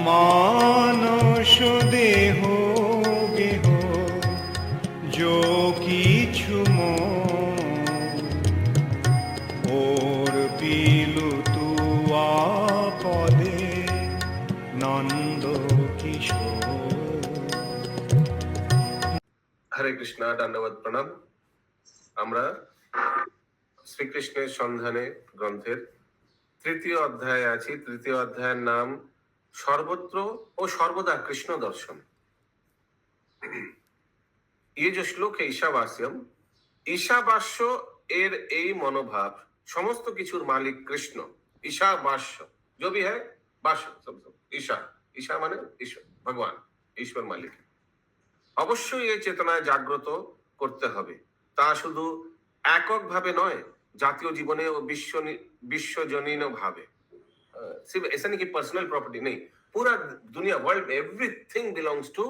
মানস দেহ গেহ যো কিছু ওর পিলু তুয়া পদে নন্দ কিশোর। হরে কৃষ্ণা, দণ্ডবত প্রণাম। আমরা শ্রীকৃষ্ণের সন্ধানে গ্রন্থের তৃতীয় অধ্যায়ে আছি। তৃতীয় অধ্যায়ের নাম সর্বত্র ও সর্বদা কৃষ্ণ দর্শন। ये जो श्लोक है ईशावास्यम, ঈশাবাস্য এর এই মনোভাব সমস্ত কিছুর মালিক কৃষ্ণ। ঈশাবাস্য जो भी है বাস্য सब ঈশা, ঈশা মানে ঈশ্বর, ভগবান, ঈশ্বর মালিক। অবশ্যই এই চেতনায় জাগ্রত করতে হবে। তা শুধু এককভাবে নয়, জাতীয় জীবনে ও বিশ্বজনীন ভাবে। सिर्फ ऐसा नहीं कि पर्सनल प्रॉपर्टी नहीं, पूरा दुनिया, वर्ल्ड में एवरीथिंग बिलोंग्स टू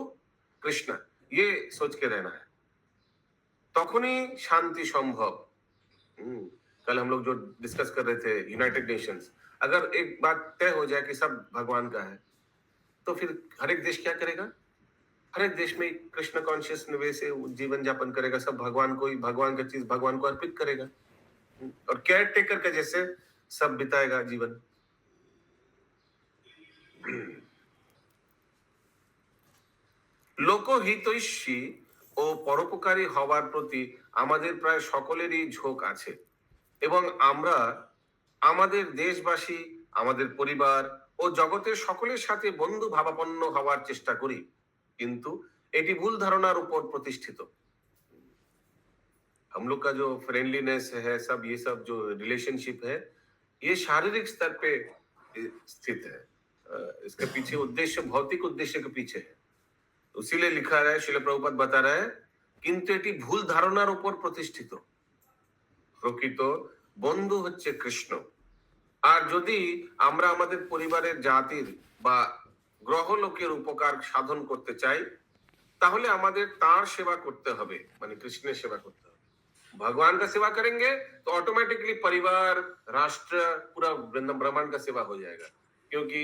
कृष्णा, ये सोच के रहना है, तखनी शांति संभव। कल हम लोग जो डिस्कस कर रहे थे यूनाइटेड नेशंस, अगर एक बात तय हो जाए कि सब भगवान का है, तो फिर हर एक देश क्या करेगा? हर एक देश में कृष्ण कॉन्शियस वे से जीवन यापन करेगा, सब भगवान को ही, भगवान का चीज भगवान को अर्पित करेगा, और केयर टेकर के जैसे सब बिताएगा जीवन। লোকহিতৈষী ও পরোপকারী হওয়ার প্রতি আমাদের প্রায় সকলেরই ঝোঁক আছে, এবং আমরা আমাদের দেশবাসী, আমাদের পরিবার ও জগতের সকলের সাথে বন্ধু ভাবাপন্ন হওয়ার চেষ্টা করি, কিন্তু এটি ভুল ধারণার উপর প্রতিষ্ঠিত। हम लोग का जो फ्रेंडलीनेस है, सब ये सब जो रिलेशनशिप है, ये शारीरिक स्तर पे स्थित है। इसके पीछे उद्देश्य भौतिक उद्देश्य के पीछे है। उसीलिए लिखा है, शिल प्रभुपाद बता रहे हैं, কিন্তু এটি ভুল ধারণার উপর প্রতিষ্ঠিত। প্রকৃত বন্ধু হচ্ছে কৃষ্ণ। আর যদি আমরা আমাদের পরিবারের জাতির বা গ্রহলোকের উপকার সাধন করতে চাই, তাহলে আমাদের তার সেবা করতে হবে, মানে কৃষ্ণের सेवा করতে হবে। भगवान का सेवा करेंगे तो ऑटोमेटिकली परिवार, राष्ट्र, पूरा ब्रह्मांड का सेवा हो जाएगा। क्योंकि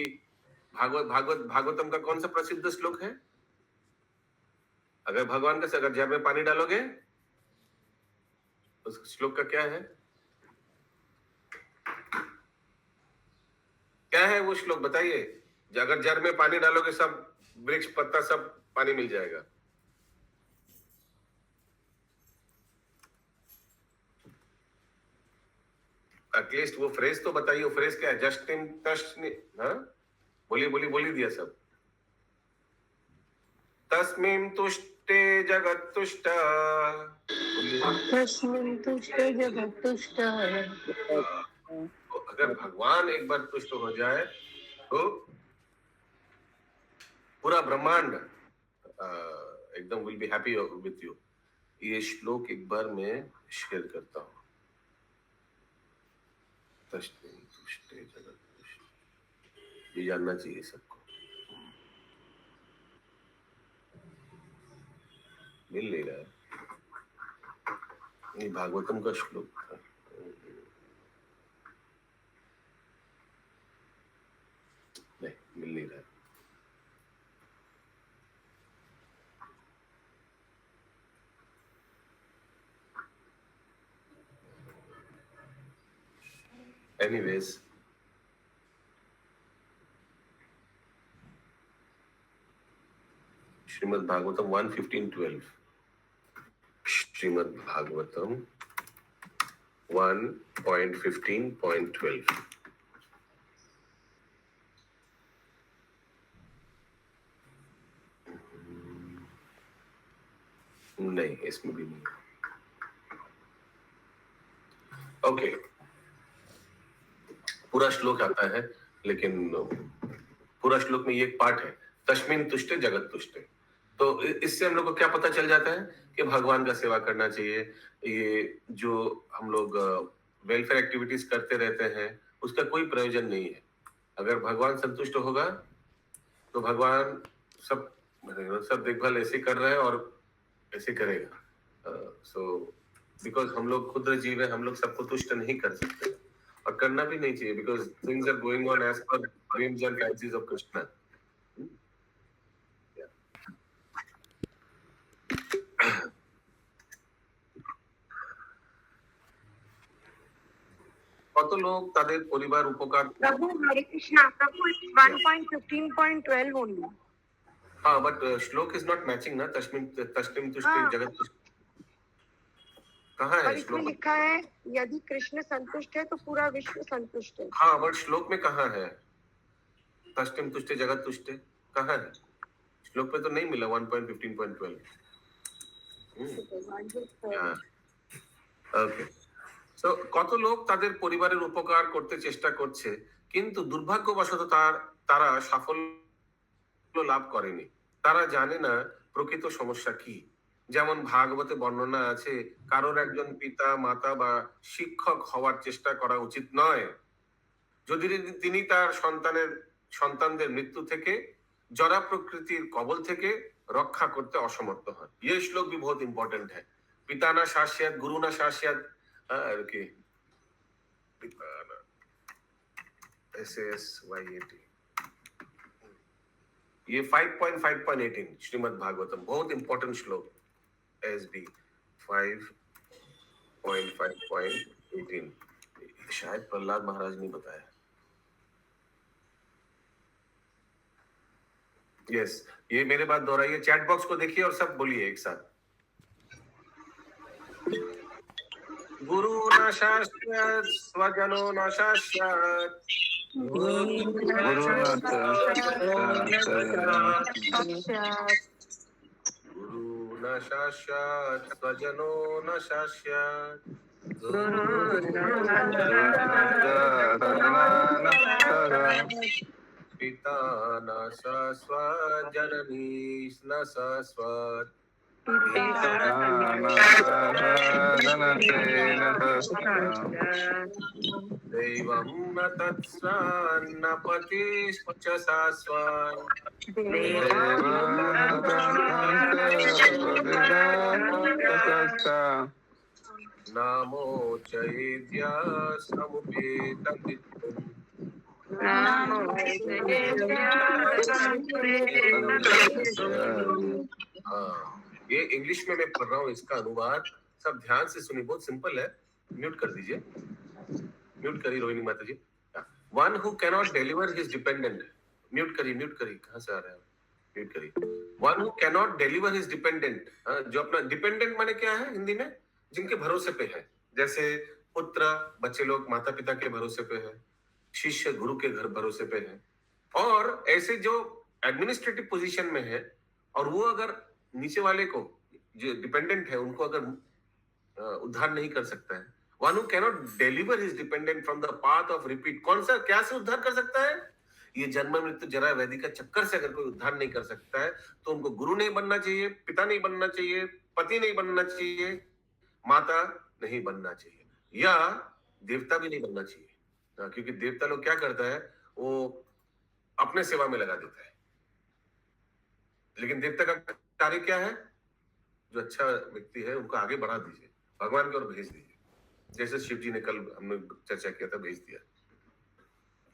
भागवतम का कौन सा प्रसिद्ध श्लोक है? अगर भगवान का, अगर जल में पानी डालोगे, उस श्लोक का क्या है? क्या है वो श्लोक, बताइए। अगर जल में पानी डालोगे, सब वृक्ष पत्ता सब पानी मिल जाएगा। एटलीस्ट वो फ्रेज तो बताइए, वो फ्रेज क्या है? जस्टिन तस्नि, हाँ बोली दिया सब। तस्मिन् तुष्टे जगत्तुष्टा, तस्मिन् तुष्टे जगत्तुष्टा। अगर भगवान एक बार तुष्ट हो जाए तो पूरा ब्रह्मांड एकदम will be happy with you. ये श्लोक एक बार मैं शेयर करता हूँ। तस्मिन् तुष्टे जगत्तुष्टा, ये जानना चाहिए सबको। मिल नहीं रहा है, ये भागवतम का श्लोक था। नहीं, मिल नहीं रहा है। एनीवेज, श्रीमद् भागवतम 1:15-12, श्रीमद् भागवतम 1.15.12। नहीं, इसमें भी नहीं। ओके, पूरा श्लोक आता है, लेकिन पूरा श्लोक में ये एक पार्ट है, तस्मिन् तुष्टे जगत तुष्टे। तो इससे हम लोग को क्या पता चल जाता है कि भगवान का सेवा करना चाहिए। ये जो हम लोग वेलफेयर एक्टिविटीज करते रहते हैं, उसका कोई प्रयोजन नहीं है। अगर भगवान संतुष्ट होगा तो भगवान सब देखभाल ऐसे कर रहा है और ऐसे करेगा। सो बिकॉज हम लोग क्षुद्र जीव है, हम लोग सबको तुष्ट नहीं कर सकते, और करना भी नहीं चाहिए, because things are going on as per dreams and fancies of Krishna. কত লোক তাদের পরিবার উপকার Prabhu, Hare Krishna. Prabhu, it's 1.15.12 only. हाँ बट श्लोक इज नॉट मैचिंग ना तस्मिन तस्मिन तुष्टे हाँ। जगत तुष्टे कहाँ और है इसमें श्लोक लिखा है यदि कृष्ण संतुष्ट है तो पूरा विश्व संतुष्ट है। हाँ बट श्लोक में कहाँ है तस्टिम तुष्टे जगत तुष्टे कहाँ है श्लोक पे तो नहीं मिला 1.15.12 ওকে সো কত লোক তাদের পরিবারের উপকার করতে চেষ্টা করছে কিন্তু দুর্ভাগ্যবশত তারা সাফল্য লাভ করেনি তারা জানে না প্রকৃত সমস্যা কি যেমন ভাগবতে বর্ণনা আছে কারোর একজন পিতা মাতা বা শিক্ষক হওয়ার চেষ্টা করা উচিত নয় যদি তিনি তার সন্তানদের মৃত্যু থেকে জরা প্রকৃতির কবল থেকে রক্ষা করতে অসমর্থ হন ये श्लोक भी बहुत इंपॉर्टेंट है पिता ना शास्यत गुरु ना शास्यत ओके SSYAT ये 5.5.18 श्रीमद् भागवतम बहुत इंपॉर्टेंट श्लोक SB 5.5.18 शायद प्रहलाद महाराज ने बताया यस ये मेरे बात दोहराइए चैट बॉक्स को देखिए और सब बोलिए एक साथ गुरु न शास्यत स्वजनो न शास्यत गुरु न शास्यत स्वजनो न शास्यत पिता न शाश्वत जननी न शाश्वत दैवं न तत्स्वान्न पतिश्च शाश्वत नामो चैद्या समुपेतम् ये इंग्लिश में मैं पढ़ रहा हूँ इसका अनुवाद सब ध्यान से सुनिए बहुत सिंपल है म्यूट कर दीजिए म्यूट करिए Rohini Mata ji one who cannot deliver his dependent mute करिए कहाँ से आ रहा है म्यूट करिए one who cannot deliver his dependent जो अपना डिपेंडेंट माने क्या है हिंदी में जिनके भरोसे पे है जैसे पुत्र बच्चे लोग माता पिता के भरोसे पे है शिष्य गुरु के घर भरोसे पे है और ऐसे जो एडमिनिस्ट्रेटिव पोजीशन में है और वो अगर नीचे वाले को जो डिपेंडेंट है उनको अगर उद्धार नहीं कर सकता है one who cannot deliver his dependent from the path of repeat कौन सा क्या से उद्धार कर सकता है ये जन्म मृत्यु जरा व्याधि का चक्कर से अगर कोई उद्धार नहीं कर सकता है तो उनको गुरु नहीं बनना चाहिए पिता नहीं बनना चाहिए पति नहीं बनना चाहिए माता नहीं बनना चाहिए या देवता भी नहीं बनना चाहिए क्योंकि देवता लोग क्या करता है वो अपने सेवा में लगा देता है लेकिन देवता का कार्य क्या है जो अच्छा व्यक्ति है उनको आगे बढ़ा दीजिए भगवान की ओर भेज दीजिए जैसे शिव जी ने कल हमने चर्चा किया था भेज दिया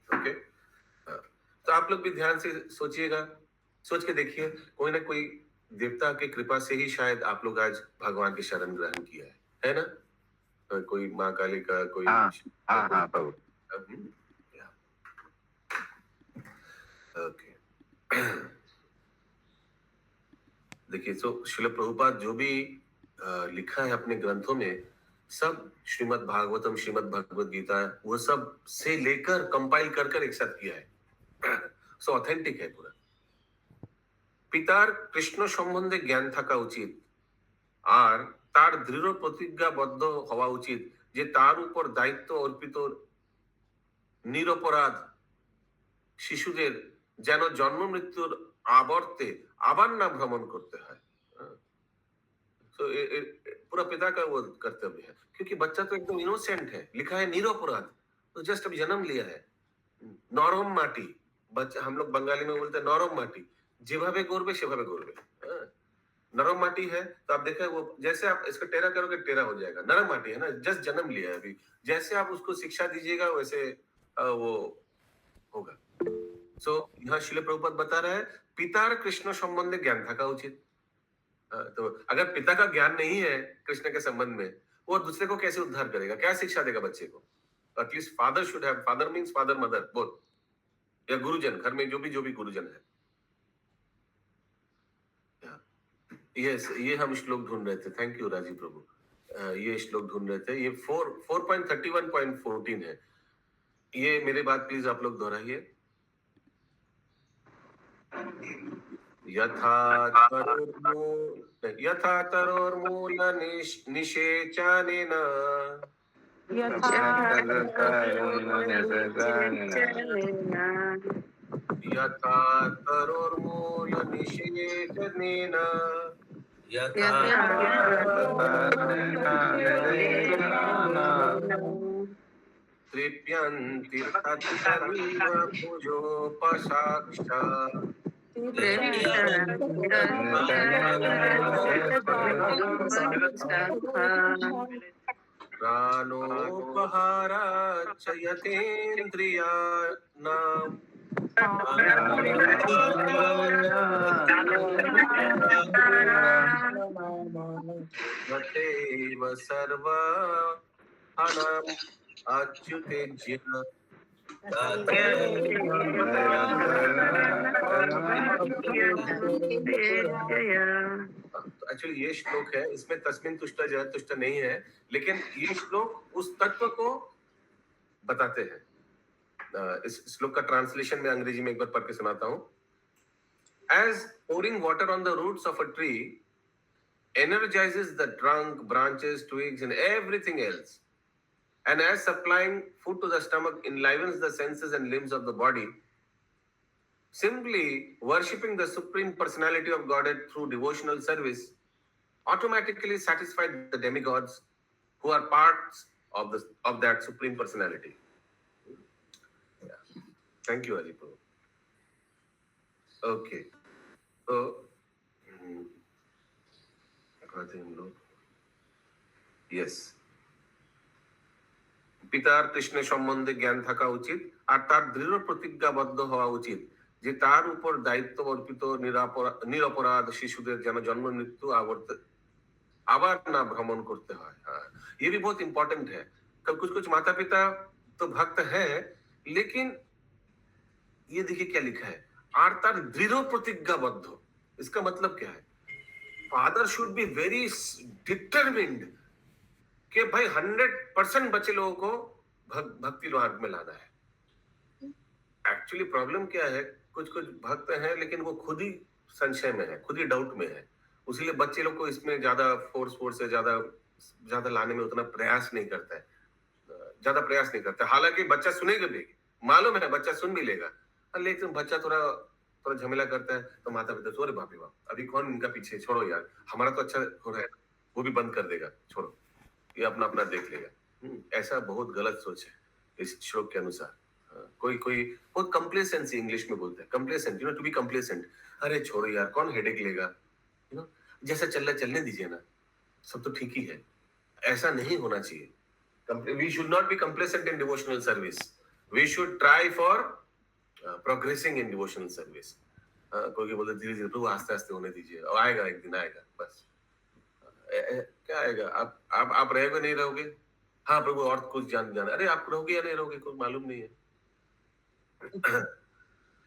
ओके तो आप लोग भी ध्यान से सोचिएगा सोच के देखिए कोई ना कोई देवता की कृपा से ही शायद आप लोग आज भगवान की शरण ग्रहण किया है ना कोई माँ काली का कोई प्रभु ओके देखिए तो श्रील प्रभुपाद जो भी लिखा है अपने ग्रंथों में सब श्रीमद् भागवतम श्रीमद् भगवद गीता वो सब से लेकर कंपाइल कर एक साथ किया है सो ऑथेंटिक है पूरा पितार कृष्ण সম্বন্ধে জ্ঞান থাকা উচিত আর তার দৃঢ় প্রতিজ্ঞাবদ্ধ হওয়া উচিত যে তার উপর দায়িত্ব অর্পিত নিরপরাধ শিশুদের যেন জন্ম মৃত্যুর আবর্তে আবার না ভ্রমণ করতে হয় तो पूरा पिता का वो कर्तव्य है क्योंकि बच्चा तो एकदम इनोसेंट है लिखा है निरपराध तो जस्ट अभी जन्म लिया है नरम माटी बच्चा हम लोग बंगाली में बोलते हैं नरम माटी যেভাবে গড়বে সেভাবে গড়বে नरम माटी है तो आप देखा वो जैसे आप इसको टेरा करोगे टेरा हो जाएगा नरम माटी है ना जस्ट जन्म लिया है अभी जैसे आप उसको शिक्षा दीजिएगा वैसे वो होगा सो यहाँ शिल प्रभुपाद बता रहा है पितार कृष्ण संबंधी ज्ञान থাকা उचित। तो अगर पिता का ज्ञान नहीं है कृष्ण के संबंध में, वो दूसरे को कैसे उद्धार करेगा, क्या शिक्षा देगा बच्चे को? At least father should have, father means father mother both, या गुरुजन, घर में जो भी गुरुजन है। यस, ये हम श्लोक ढूंढ रहे थे। थैंक यू राजीव प्रभु। ये श्लोक ढूंढ रहे थे, ये 4.31.14 है। ये मेरे बात प्लीज आप लोग दोहराइए। यथा तरोर्मूल निषेचनेन यथा तरोर्मूल निषेचनेन तृप्यन्ति तत्सर्व भुजोपसाक्षा प्राणोपहाराच्च यतेन्द्रियाणाम् यथैव सर्वाणाम् अच्युतेज्य। एक्चुअली ये श्लोक है, इसमें तस्मिन तुष्ट जय तुष्ट नहीं है, लेकिन ये श्लोक उस तत्व को बताते हैं। इस श्लोक का ट्रांसलेशन में अंग्रेजी में एक बार पढ़ के सुनाता हूं। As pouring water on the roots of a tree energizes the trunk, branches, twigs, and everything else, and as supplying food to the stomach enlivens the senses and limbs of the body, simply worshipping the Supreme Personality of Godhead through devotional service automatically satisfies the demigods who are parts of that Supreme Personality. Yeah. Thank you, Alipo. Okay. So, yes. পিতার কৃষ্ণ সম্বন্ধে জ্ঞান থাকা উচিত, আর তার দৃঢ় প্রতিজ্ঞাবদ্ধ হওয়া উচিত যে তার উপর দায়িত্ব অর্পিত নিরপরাধ শিশুদের যেন জন্ম মৃত্যু আবার না ভ্রমণ করতে হয়। हाँ, ये भी बहुत इंपॉर्टेंट है। कुछ कुछ माता पिता तो भक्त है, लेकिन ये देखिए क्या लिखा है, আর তার দৃঢ় প্রতিজ্ঞাবদ্ধ। इसका मतलब क्या है? Father should be very determined कि भाई 100% बच्चे लोगों को भक्ति मार्ग में लाना है। एक्चुअली प्रॉब्लम क्या है, कुछ कुछ भक्त हैं लेकिन वो खुद ही संशय में है, खुद ही डाउट में है, उसीलिए बच्चे लोग को इसमें ज्यादा फोर्स से ज्यादा लाने में उतना प्रयास नहीं करता है, ज्यादा प्रयास नहीं करता। हालांकि बच्चा सुनेगा भी, मालूम है बच्चा सुन भी लेगा, लेकिन बच्चा थोड़ा झमेला करता है तो माता पिता अरे बाप रे बाप, अभी कौन इनका पीछे, छोड़ो यार, हमारा तो अच्छा हो रहा है, वो भी बंद कर देगा, छोड़ो, ये अपना अपना देख लेगा। ऐसा बहुत गलत सोच है इस श्लोक के अनुसार। कोई बहुत कंप्लेसेंसी इंग्लिश में बोलते हैं, कंप्लेसेंट, टू बी कंप्लेसेंट। अरे छोड़ो यार, कौन हेडेक लेगा, जैसा चल रहा चलने दीजिए ना, सब तो ठीक ही है। ऐसा नहीं होना चाहिए। We should not be complacent in devotional service, we should try for progressing in devotional service. कोई बोलते धीरे धीरे प्रभु आस्ते आस्ते होने दीजिए, और आएगा एक दिन आएगा, बस क्या आएगा? आप रहोगे नहीं रहोगे, हाँ प्रभु और कुछ जान, अरे आप रहोगे या नहीं रहोगे कुछ मालूम नहीं है।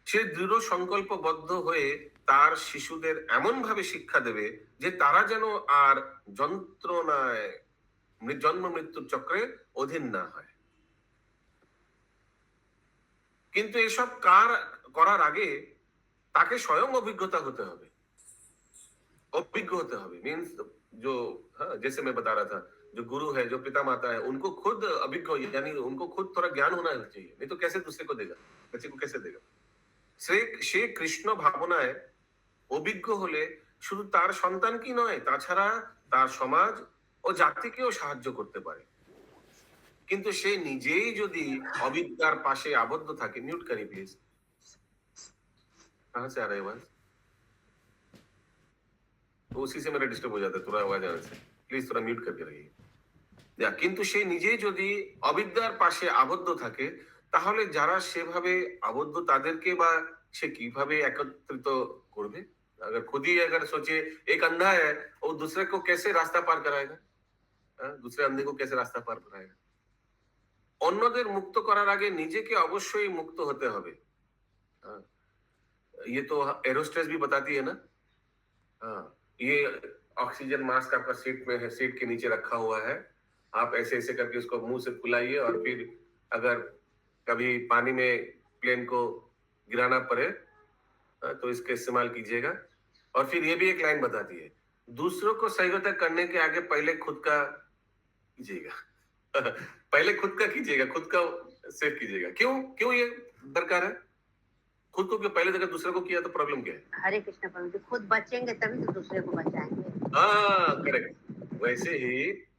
সে দৃঢ় সংকল্পবদ্ধ হয়ে তার শিশুদের এমন ভাবে শিক্ষা দেবে যে তারা যেন আর যন্ত্রণায় জন্ম মৃত্যুর চক্রে অধীন না হয়। কিন্তু এসব করার আগে তাকে স্বয়ং অভিজ্ঞতা হতে হবে, অভিজ্ঞ হতে হবে। मीन्स जो हाँ, जैसे मैं बता रहा था, जो गुरु है, जो पिता माता है, उनको खुद अभिज्ञ, यानी उनको खुद थोड़ा ज्ञान होना चाहिए, नहीं तो कैसे दूसरे को देगा, बच्चे को कैसे देगा। সে কৃষ্ণ ভাবনায় অভিজ্ঞ হলে শুধু তার সন্তান কি নয়, তাছাড়া তার সমাজ ও জাতিকেও সাহায্য করতে পারে। কিন্তু সে নিজেই যদি অবিদ্যার পাশে আবদ্ধ থাকে, মিউট করি প্লিজ, कहां से आ रहा है आवाज? तो उसी से मेरा डिस्टर्ब हो जाता है थोड़ा आवाज आने से, प्लीज थोड़ा म्यूट करके रहिए। কিন্তু সে নিজেই যদি অবিদ্যার পাশে আবদ্ধ থাকে, তাহলে যারা সেভাবে আবদ্ধ তাদেরকে বা সে কিভাবে একত্রিত করবে? अगर खुद ही अगर सोचे एक अंधा है वो दूसरे को कैसे रास्ता पार कराएगा? दूसरे अंधे को कैसे रास्ता पार कराएगा? অন্যদের মুক্ত করার আগে নিজেকে অবশ্যই মুক্ত হতে হবে। हाँ, ये तो एरोस्ट्रेस भी बताती है ना। हाँ, ये ऑक्सीजन मास्क आपका सीट में है, सीट के नीचे रखा हुआ है। आप ऐसे ऐसे करके उसको मुंह से फुलाइए और फिर अगर कभी पानी में प्लेन को गिराना पड़े तो इसका इस्तेमाल कीजिएगा। और फिर ये भी एक लाइन बताती है, दूसरों को सहायता करने के आगे पहले खुद का कीजिएगा। पहले खुद का कीजिएगा, खुद का सेव कीजिएगा। क्यों क्यों ये दरकार है? खुद को क्यों? पहले अगर दूसरे को किया तो प्रॉब्लम क्या है? हरे कृष्ण प्रभु जी, खुद बचेंगे तभी तो दूसरे को बचाएंगे। हाँ, करेक्ट। वैसे ही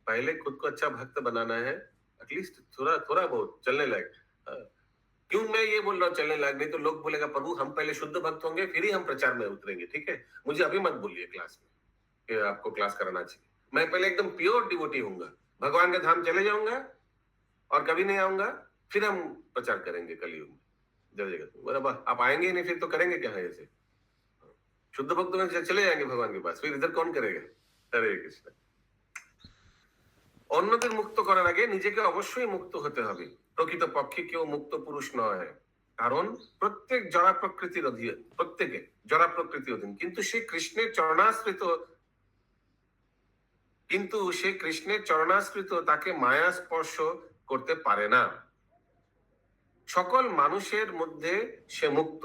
पहले खुद को अच्छा भक्त बनाना है, एटलीस्ट थोड़ा थोड़ा बहुत चलने लायक। क्यों मैं ये बोल रहा हूँ चलने लायक? नहीं तो लोग बोलेगा प्रभु हम पहले शुद्ध भक्त होंगे फिर ही हम प्रचार में उतरेंगे। ठीक है, मुझे अभी मत बोलिए क्लास में कि आपको क्लास कराना चाहिए। मैं पहले एकदम प्योर डिवोटी हूंगा, भगवान के धाम चले जाऊंगा और कभी नहीं आऊंगा, फिर हम प्रचार करेंगे कलयुग में। जय जगत। बराबर, आप आएंगे ही नहीं फिर तो करेंगे क्या है? ऐसे शुद्ध भक्त में चले जाएंगे भगवान के पास, फिर इधर कौन करेगा? हरे कृष्ण। অন্যদের মুক্ত করার আগে নিজেকে অবশ্যই মুক্ত হতে হবে। প্রকৃত পক্ষে কেউ মুক্ত পুরুষ নয়, কারণ প্রত্যেক জড়া প্রকৃতির অধীন, প্রত্যেকে জড়া প্রকৃতির অধীন। কিন্তু সে কৃষ্ণের চরণাশ্রিত তাকে মায়া স্পর্শ করতে পারে না। সকল মানুষের মধ্যে সে মুক্ত।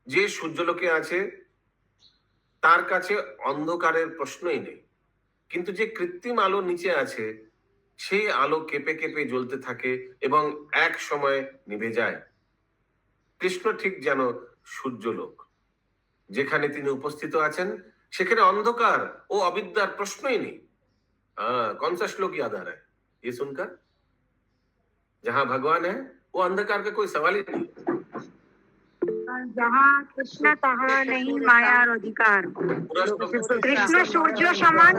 যে সূর্যলোকে আছে তার কাছে অন্ধকারের প্রশ্নই নেই, কিন্তু যে কৃত্রিম আলো নিচে আছে সেই আলো কেঁপে কেঁপে জ্বলতে থাকে এবং এক সময় নিভে যায়। কৃষ্ণ ঠিক যেন সূর্যলোক, যেখানে তিনি উপস্থিত আছেন সেখানে অন্ধকার ও অবিদ্যার প্রশ্নই নেই। कौन सा श्लोक याद आ रहा है ये सुनकर? जहां भगवान है वो अंधकार का कोई सवाल ही नहीं। जहाँ कृष्ण तहाँ नहीं माया और अधिकार। पूरा श्लोक कृष्ण सूर्य समान,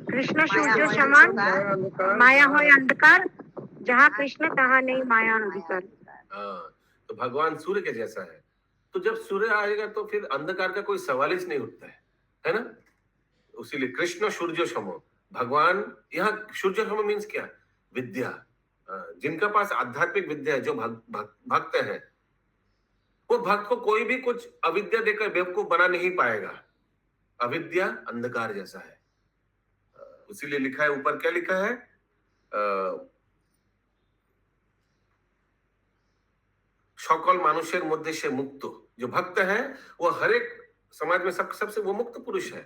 कृष्ण सूर्य समान, माया हो अंधकार। जहाँ कृष्ण तहाँ नहीं माया और अधिकार। हाँ, तो भगवान सूर्य के जैसा है। तो जब सूर्य आएगा तो फिर अंधकार का कोई सवाल ही नहीं उठता है ना? इसीलिए कृष्ण सूर्य सम, भगवान यहाँ सूर्य सम मीन्स क्या? विद्या। जिनका पास आध्यात्मिक विद्या है, जो भक्त है, वो भक्त को कोई भी कुछ अविद्या देकर बेवकूफ बना नहीं पाएगा। अविद्या अंधकार जैसा है। इसीलिए लिखा है, ऊपर क्या लिखा है? সকল মানুষের মধ্যে সে মুক্ত। जो भक्त है वो हर एक समाज में सबसे वो मुक्त पुरुष है।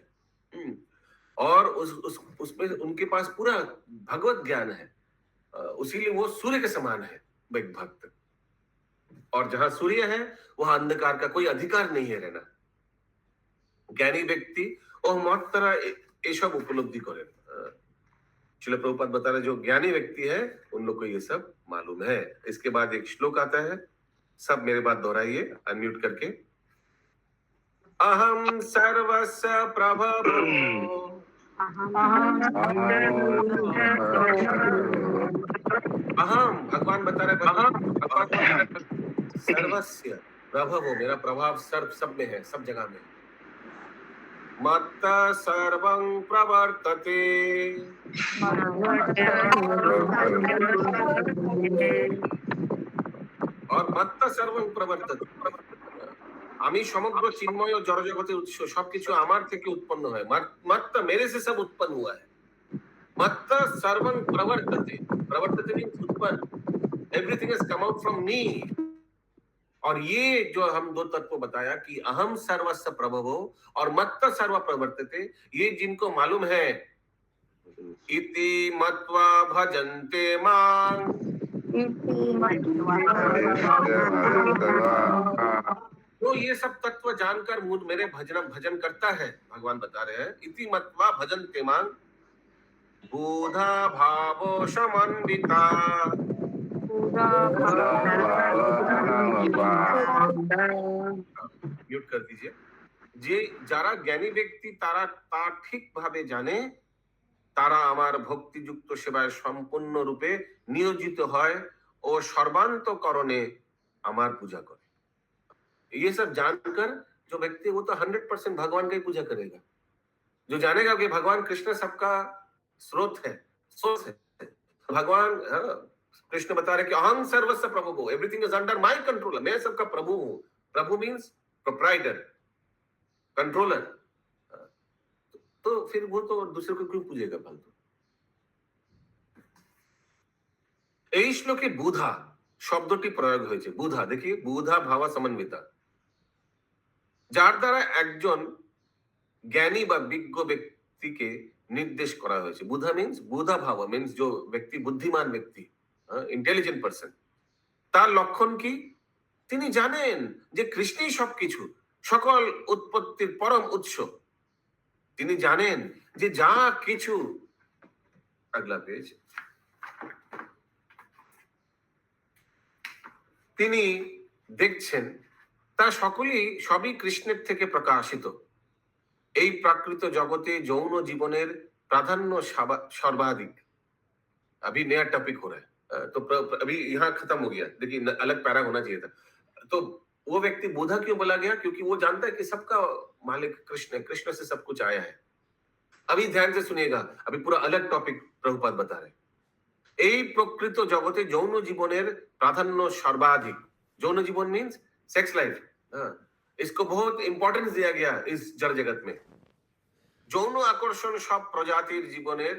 और उसमें उनके पास पूरा भगवत ज्ञान है। इसीलिए वो सूर्य के समान है एक भक्त। और जहां सूर्य है वहां अंधकार का कोई अधिकार नहीं है रहना। ज्ञानी व्यक्ति और महत्तरा ये सब उपलब्धि करें। श्रील प्रभुपाद बता रहे जो ज्ञानी व्यक्ति है उन लोग को ये सब मालूम है। इसके बाद एक श्लोक आता है, सब मेरे बात दोहराइए अनम्यूट करके। अहम सर्वस्य प्रभवो अहम, भगवान बता रहे सर्वस्य प्रभवो, मेरा प्रभाव सर्व सब में है, सब जगह में। मत्त सर्वं प्रवर्तते, और मत्त सर्वं प्रवर्तते, আমি সমগ্র চিন্ময় ও জড়জগতের উৎস, সবকিছু আমার থেকে উৎপন্ন হয়। মত্ত मेरे से सब उत्पन्न हुआ है। मत्त सर्वं प्रवर्तते, प्रवर्तते मीन्स उत्पन्न, everything has come out from me. और ये जो हम दो तत्व बताया कि अहम सर्वस्य प्रभवो और मत्त सर्व प्रवर्तते, ये जिनको मालूम है, इति मत्वा भजन्ते मां, तो ये सब तत्व जानकर मेरे भजन करता है। भगवान बता रहे हैं इति मत्वा भजन्ते मां बुधा भावो समन्विता, মিউট করে দিজিए। যে যারা জ্ঞানী ব্যক্তি তারা তা ঠিকভাবে জানে, তারা আমার ভক্তিযুক্ত সেবায় সম্পূর্ণ রূপে নিয়োজিত হয় ও সর্বান্তকরণে আমার पूजा करे। ये सब जानकर जो व्यक्ति वो तो 100% भगवान का ही पूजा करेगा। जो जानेगा कि भगवान कृष्ण सबका स्रोत है, सोर्स है। भगवान कृष्ण बता रहे कि अहम सर्वस्व प्रभु हूं, everything is under my control, मैं सबका प्रभु हूं। प्रभु मीन्स प्रोप्राइटर, कंट्रोलर। तो फिर वो तो दूसरे को क्यों पूजेगा फालतू। এই শ্লোকে বুধা শব্দটি প্রয়োগ হয়েছে। বুধা, দেখিয়ে বুধা ভাবা সমন্বিতা, যার দ্বারা একজন জ্ঞানী বা বিজ্ঞ ব্যক্তিকে নির্দেশ করা হয়েছে। বুধা মিন্স, বুধা ভাবা মিন্স जो ব্যক্তি বুদ্ধিমান ব্যক্তি, ইন্টেলিজেন্ট পারসন। তার লক্ষণ কি? তিনি জানেন যে কৃষ্ণই সবকিছু, সকল উৎপত্তির পরম উৎস। তিনি জানেন যে যা কিছু, আগলা পেজ, তিনি দেখছেন তা সকলেই সবই কৃষ্ণের থেকে প্রকাশিত। এই প্রাকৃত জগতে যৌন জীবনের प्राधान्य सर्वाधिक। अभी नया टॉपिक हो रहा है, तो अभी यहाँ खत्म हो गया, देखिए अलग पैरा होना चाहिए था। तो वो व्यक्ति बुधा क्यों बोला गया? क्योंकि वो जानता है कि सबका मालिक कृष्ण है, कृष्ण से सब कुछ आया है। अभी ध्यान से सुनिएगा, अभी पूरा अलग टॉपिक प्रभुपाद बता रहे। এই প্রকৃত জগতে যৌন জীবনের প্রাধান্য সর্বাধিক। যৌন জীবন मीन्स सेक्स लाइफ, इसको बहुत इंपॉर्टेंस दिया गया इस जड़ जगत में। যৌন আকর্ষণ সব প্রজাতির জীবনের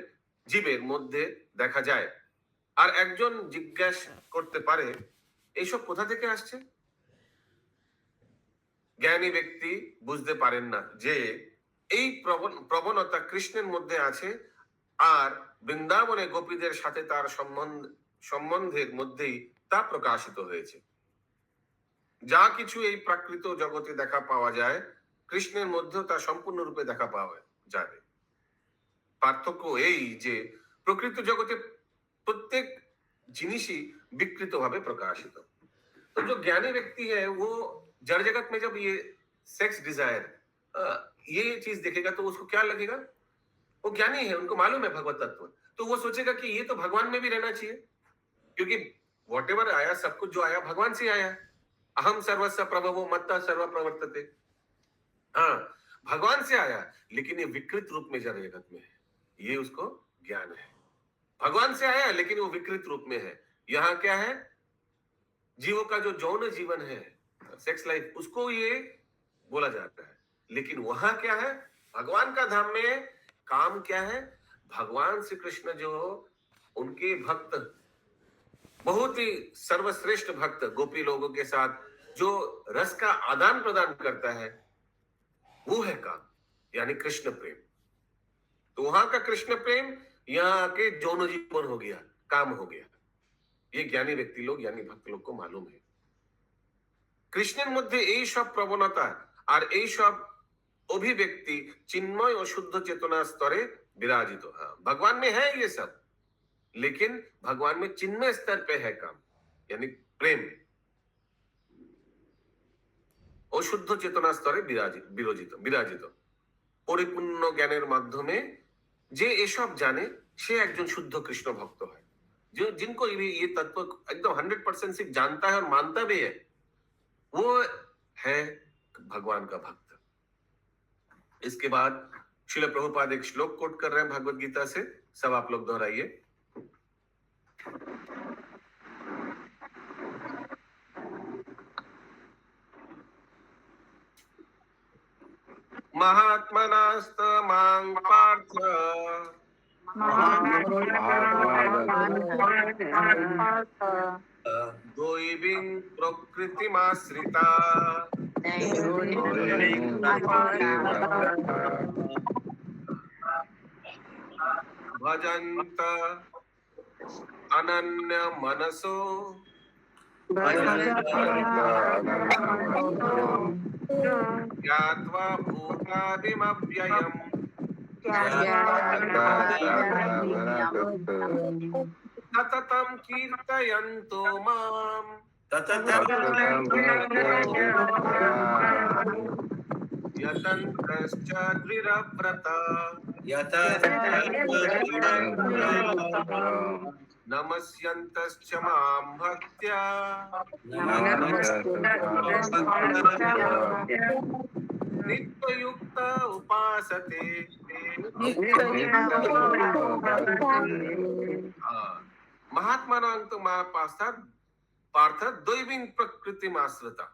জীবের মধ্যে দেখা যায়। আর একজন জিজ্ঞাসা করতে পারে এইসব কোথা থেকে আসছে? জ্ঞানী ব্যক্তি বুঝতে পারেন না যে এই প্রবণতা কৃষ্ণের মধ্যে আছে, আর বৃন্দাবনে গোপীদের সাথে তার সম্বন্ধের মধ্যেই তা প্রকাশিত হয়েছে। যা কিছু এই প্রাকৃত জগতে দেখা পাওয়া যায়, কৃষ্ণের মধ্যেও তা সম্পূর্ণরূপে দেখা পাওয়া যাবে। পার্থক্য এই যে প্রকৃত জগতে প্রত্যেক জিনিসই বিকৃতভাবে প্রকাশিত। तो जो ज्ञानी व्यक्ति है वो जड़ जगत में जब ये सेक्स डिजायर ये चीज देखेगा तो उसको क्या लगेगा? वो ज्ञानी है, उनको मालूम है भगवत तत्व, तो वो सोचेगा कि ये तो भगवान में भी रहना चाहिए, क्योंकि वॉट एवर आया, सब कुछ जो आया भगवान से आया। अहम सर्वस्व प्रभवो मत्ता सर्व प्रवर्तते। हाँ, भगवान से आया, लेकिन ये विकृत रूप में जड़ जगत में है, ये उसको ज्ञान है। भगवान से आया लेकिन वो विकृत रूप में है। यहाँ क्या है? जीवों का जो यौन जीवन है, सेक्स लाइफ, उसको ये बोला जाता है। लेकिन वहां क्या है? भगवान का धाम में काम क्या है? भगवान श्री कृष्ण जो उनके भक्त, बहुत ही सर्वश्रेष्ठ भक्त गोपी लोगों के साथ जो रस का आदान प्रदान करता है, वो है काम, यानी कृष्ण प्रेम। तो वहां का कृष्ण प्रेम यहाँ आके यौन जीवन हो गया, काम हो गया। ये ज्ञानी व्यक्ति लोग, यानी भक्त लोग को मालूम है। কৃষ্ণের মধ্যে এই সব প্রবণতা আর এই সব অভিব্যক্তি চিন্ময় ও শুদ্ধ চেতনা স্তরে विराजित। हाँ, भगवान में है ये सब, लेकिन भगवान में चिन्मय स्तर पे है काम, यानी प्रेम ও শুদ্ধ চেতনা স্তরে বিরাজিত। পরিপূর্ণ জ্ঞানের মাধ্যমে যে এসব জানে সে একজন শুদ্ধ কৃষ্ণ ভক্ত হয়। जो जिनको ये तत्व एकदम 100% सिर्फ जानता है और मानता भी है, वो है भगवान का भक्त। इसके बाद श्रील प्रभुपाद एक श्लोक कोट कर रहे हैं भगवत गीता से, सब आप लोग दोहराइए। महात्मनास्त मां पार्थ दैवीं प्रकृतिमाश्रिता भजन्त अनन्य मनसो ज्ञात्वा भूतादिमव्ययम् सततं कीर्तयन्तो माम् यतन्तश्च दृढव्रता नमस्यन्तश्च मां भक्त्या नित्ययुक्त उपासते। महात्मानां तु मा पार्थ दैवीं प्रकृतिमाश्रिता।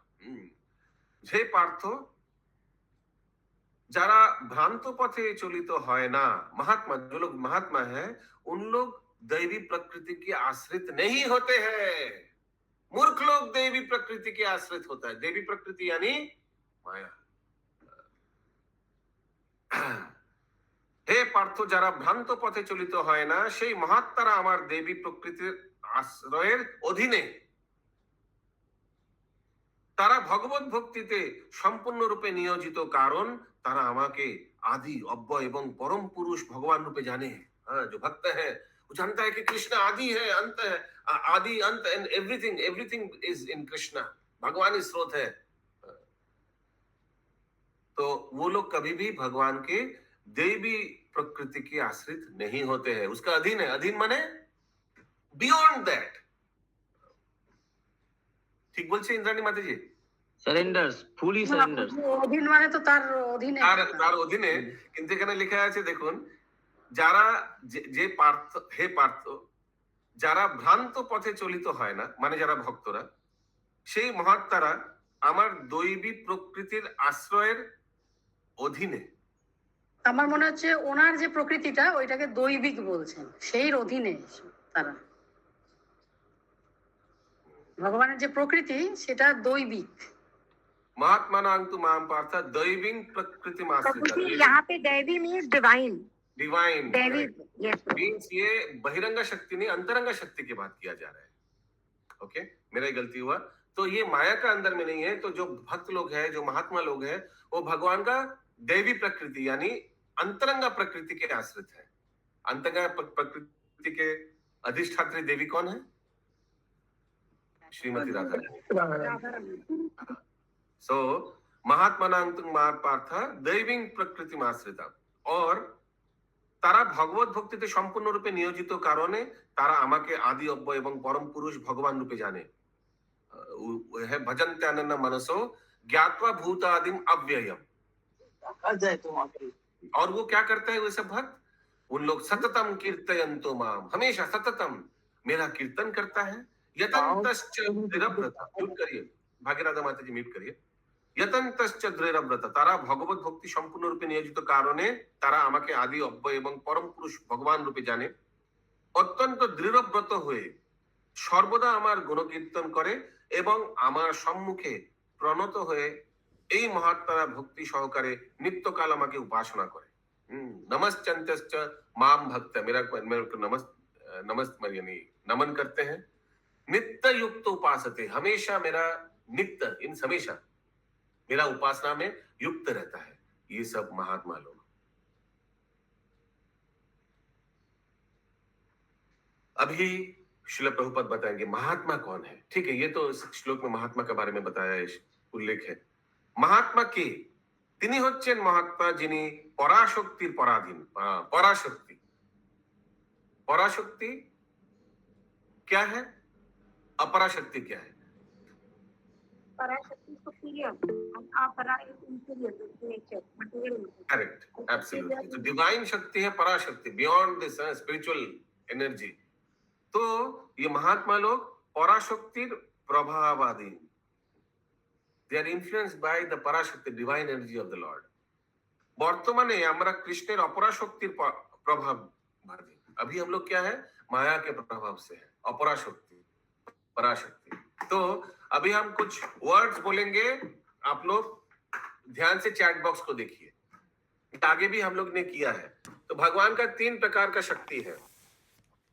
हे पार्थ, যারা ভ্রান্ত পথে চলিত হয় না, महात्मा जो लोग महात्मा है, उन लोग दैवी प्रकृति के आश्रित नहीं होते हैं। मूर्ख लोग दैवी प्रकृति के आश्रित होता है। देवी प्रकृति यानी माया। হে পার্থ, যারা ভ্রান্ত পথে চলিত হয় না, সেই মহাত্মারা আমার দেবী প্রকৃতির আশ্রয়ের অধীনে। তারা ভগবত ভক্তিতে সম্পূর্ণরূপে নিয়োজিত, কারণ তারা আমাকে आदि अव्यय एवं परम पुरुष भगवान रूपे जाने। हाँ, जो भक्त है वो जानता है कि कृष्ण आदि है, अंत है, आदि अंत and everything is in Krishna. भगवान ही स्रोत है। तो वो लोग कभी भी भगवान के देवी प्रकृति के आश्रित नहीं होते हैं, उसका अधीन है। अधीन माने बियॉन्ड दैट। ঠিক বলছে ইন্দ্রাণী মাতাজি? সারেন্ডার্স, ফুলি সারেন্ডার্স। অধীন মানে তো তার অধীনে। তার অধীনে। কিন্তু এখানে লেখা আছে দেখুন, যারা যে পার্থ, হে পার্থ, যারা ভ্রান্ত পথে চলিত হয় না, মানে যারা ভক্তরা, সেই মহাত্মারা আমার দৈবী প্রকৃতির আশ্রয়ের অধীনে। আমার মনে হচ্ছে ওনার যে প্রকৃতিটা ওইটাকে দৈবিক বলছেন, সেই অধীনে তারা। ভগবানের যে প্রকৃতি সেটা দৈবিক। महात्मानां तु मां पार्थ दैवीं प्रकृतिमाश्रिता। यहाँ पे दैवी मीन्स डिवाइन। डिवाइन दैवी, यस मीन्स ये बहिरंग शक्ति नहीं, अंतरंग शक्ति की बात किया जा रहा है। ओके, मेरा ही गलती हुआ। तो ये माया का अंदर में नहीं है। तो जो भक्त लोग हैं, जो महात्मा लोग हैं, वो भगवान का दैवी प्रकृति यानी अंतरंग प्रकृति के आश्रित है। अंतरंग प्रकृति के अधिष्ठात्री देवी कौन है? श्रीमती राधा। सो महात्मानां तु मां पार्थ दैवीं प्रकृतिमाश्रिता। और তারা ভগবত ভক্তিতে সম্পূর্ণরূপে নিয়োজিত কারণে তারা আমাকে আদি অব্যয় এবং পরম পুরুষ ভগবান রূপে জানে। है भजन्ते अनन्य मनसो ज्ञात्वा भूतादिम अव्ययम। और वो क्या करता है वे सब भक्त? उन लोग सततम कीर्तयन्तो माम, हमेशा सततम मेरा कीर्तन करता है। यतन्तश्च दृढ़व्रत, म्यूट करिए भाग्यराधा माता जी, म्यूट करिए। यतन्तश्च दृढ़व्रत, তারা ভগবত ভক্তি সম্পূর্ণরূপে নিয়োজিত কারণে তারা আমাকে আদি অব্যয় এবং পরম পুরুষ ভগবান রূপে জানে। অত্যন্ত দৃঢ়ব্রত হয়ে সর্বদা আমার গুণকীর্তন করে এবং আমার সম্মুখে প্রণত হয়ে এই মহাত্মারা ভক্তি সহকারে নিত্যকাল আমাকে উপাসনা করে। नमस्यन्तश्च मां भक्त, मेरा नमस्कार यानी नमन करते हैं। नित्य युक्त उपासते, हमेशा मेरा नित्य इन हमेशा मेरा उपासना में युक्त रहता है। ये सब महात्मा लोग। अभी श्रील प्रभुपाद बताएंगे महात्मा कौन है। ठीक है, ये तो इस श्लोक में महात्मा के बारे में बताया है, उल्लेख है। महात्मा के তিনি হচ্ছেন মহাত্মা যিনি পরাশক্তির পরাধীন। পরাশক্তি, पराशक्ति क्या है? अपराशक्ति क्या है? पराशक्ति सुपीरियर and अपरा is inferior to nature, material nature. Correct, absolutely. तो डिवाइन शक्ति है पराशक्ति, बियॉन्ड दिस स्पिरिचुअल एनर्जी। तो ये महात्मा लोग पराशक्तिर प्रभावाधीन। They are influenced by the parashakti, divine energy of the Lord. বর্তমানে আমরা কৃষ্ণের অপরাশক্তির প্রভাববাদী। अभी हम लोग क्या है? माया के प्रभाव से है, अपराशक्ति पराशक्ति। तो अभी हम कुछ वर्ड्स बोलेंगे, आप लोग ध्यान से चैट बॉक्स को देखिए। आगे भी हम लोग ने किया है। तो भगवान का 3 प्रकार का शक्ति है,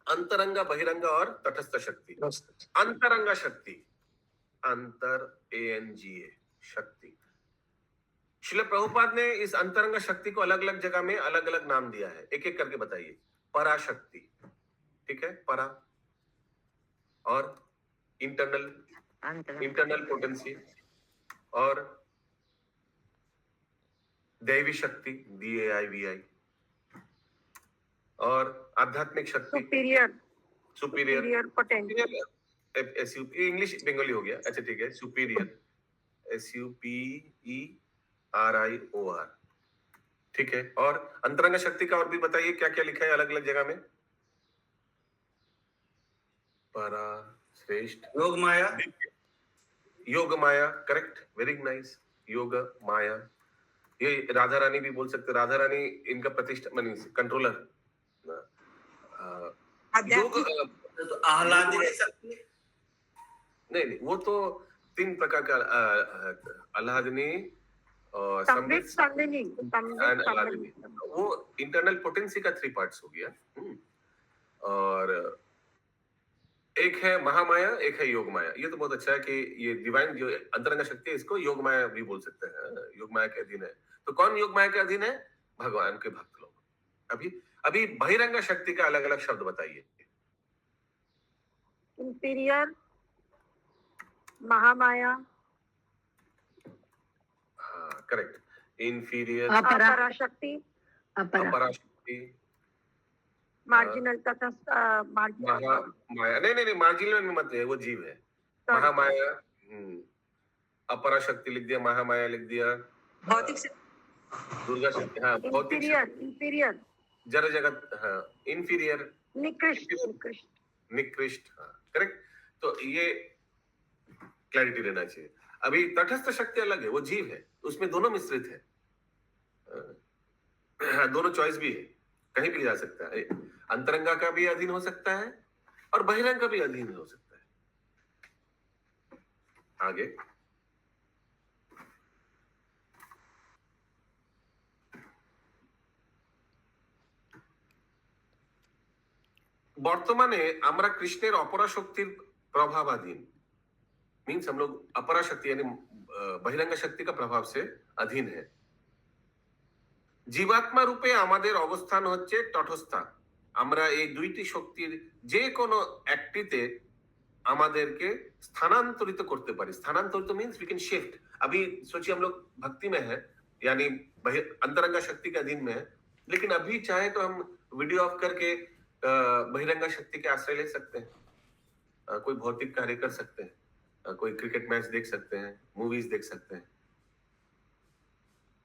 अंतरंग, बहिरंग और तटस्थ शक्ति। अंतरंग शक्ति, अंतर ANGA शक्ति। श्रील प्रभुपाद ने इस अंतरंग शक्ति को अलग अलग जगह में अलग अलग नाम दिया है, एक एक करके बताइए। पराशक्ति, ठीक है, परा। और इंटरनल पोटेंसी, और दैवी शक्ति DAIVI, और आध्यात्मिक शक्ति superior superior superior potential. English Bengali हो गया, अच्छा ठीक है, सुपीरियर, SUPERIOR, ठीक है। और अंतरंग शक्ति का और भी बताइए क्या क्या लिखा है अलग अलग जगह में। परा, श्रेष्ठ, योग माया, योग माया, करेक्ट, वेरी नाइस, योग माया। ये राधा रानी भी बोल सकते, राधा रानी इनका प्रतिष्ठा मानी कंट्रोलर। योग तो आह्लादिनी शक्ति, नहीं, वो तो 3 प्रकार का आह्लादिनी और संबित संबित संबिनी, एंड संबित आह्लादिनी, संबिनी। वो इंटरनल पोटेंसी का 3 पार्ट्स हो गया। और एक है महामाया, एक है योग माया। ये तो बहुत अच्छा है कि ये डिवाइन जो अंतरंग शक्ति है इसको योग माया भी बोल सकते हैं, योग माया के अधीन है। तो कौन योग माया के अधीन है? भगवान के भक्त लोग। अभी अभी बहिरंग शक्ति का अलग अलग शब्द बताइए। इंफीरियर, महामाया, हाँ करेक्ट, इंफीरियर, अपरा, अपराशक्ति, अपरा, अपराशक्ति, मार्जिनल तथा महा मार्जिनल, माया, नहीं मार्जिनल में मत है, वो जीव है। महामाया, अपराशक्ति लिख दिया, महामाया लिख दिया, भौतिक दुर्गा शक्ति, हाँ भौतिक इंफीरियर, इंफीरियर, जड़ जगत, हाँ इंफीरियर, निकृष्ट, निकृष्ट। निकृष्ट, हाँ करेक्ट। तो ये क्लैरिटी रहना चाहिए। अभी तटस्थ शक्ति अलग है, वो जीव है, उसमें दोनों मिश्रित है, दोनों चॉइस भी है, कहीं भी जा सकता है। अंतरंगा का भी अधीन हो सकता है और बहिरंग का भी अधीन हो सकता है। आगे বর্তমানে আমরা কৃষ্ণের অপরা শক্তির प्रभावाधीन, मीन्स हम लोग अपरा शक्ति यानी बहिरंग शक्ति का प्रभाव से अधीन है। জীবাত্মা রূপে আমাদের অবস্থান হচ্ছে তটস্থা। আমরা এই দুইটি শক্তির যে কোনো একটিতে আমাদেরকে स्थानांतरित करते पारी। स्थानांतरित मीन्स वी कैन शिफ्ट। अभी सोचिए हम लोग भक्ति में है, यानी अंतरंगा शक्ति के अधीन में है, लेकिन अभी चाहे तो हम वीडियो ऑफ करके बहिरंगा शक्ति के आश्रय ले सकते हैं, कोई भौतिक कार्य कर सकते हैं, कोई क्रिकेट मैच देख सकते हैं, मूवीज देख सकते हैं।